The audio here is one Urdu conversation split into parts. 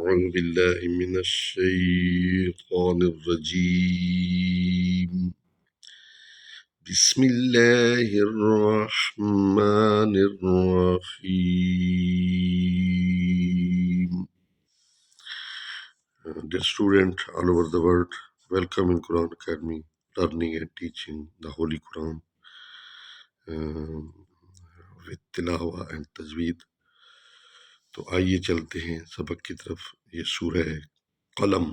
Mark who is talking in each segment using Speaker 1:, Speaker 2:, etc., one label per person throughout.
Speaker 1: أعوذ بالله من الشيطان الرجيم بسم الله الرحمن الرحيم. Dear students all over the world, welcome in Quran Academy, learning and teaching the Holy Quran with tilawa and tajweed. تو آئیے چلتے ہیں سبق کی طرف. یہ سورہ قلم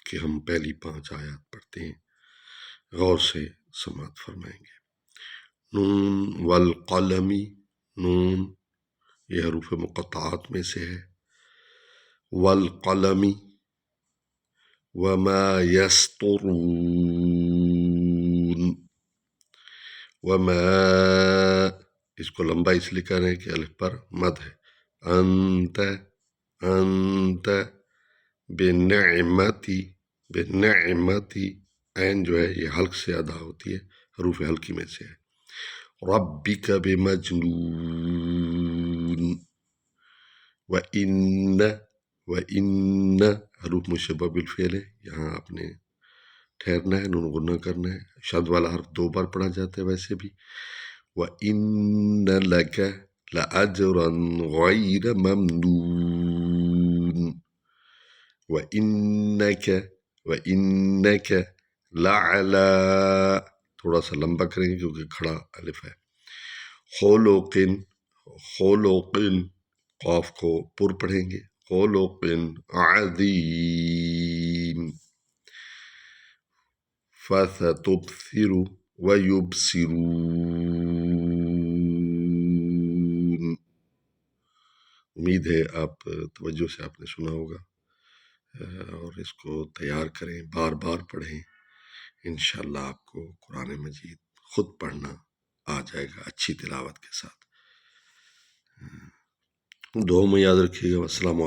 Speaker 1: کہ ہم پہلی 5 آیات پڑھتے ہیں، غور سے سماعت فرمائیں گے. نون والقلم، نون یہ حروف مقطعات میں سے ہے. والقلم وما یسطرون، وما اس کو لمبا اس لیے کہہ رہے ہیں کہ الف پر مد ہے. انت انت بنعمتی، بنعمتی عین جو ہے یہ حلق سے ادا ہوتی ہے، حروف حلقی میں سے ہے. ربک بمجنون، وَإِنَّ حروف مشبہ بالفعل ہے، یہاں آپ نے ٹھہرنا ہے، نون غنہ کرنا ہے. شد والا حرف 2 بار پڑھا جاتا ہے ویسے بھی. وَإِنَّ لَكَ لَأَجْرًا غَيْرَ مَمْنُونٍ، وَإِنَّكَ لَعَلَىٰ، تھوڑا سا لمبا کریں گے کیونکہ کھڑا الف ہے. خلقٍ، خلقٍ قاف کو پر پڑھیں گے. خلق عظیم. فَسَتُبْصِرُ وَيُبْصِرُونَ. امید ہے آپ توجہ سے آپ نے سنا ہوگا، اور اس کو تیار کریں، بار بار پڑھیں. انشاءاللہ آپ کو قرآن مجید خود پڑھنا آ جائے گا اچھی تلاوت کے ساتھ. دعا میں یاد رکھیے گا. السلام علیکم.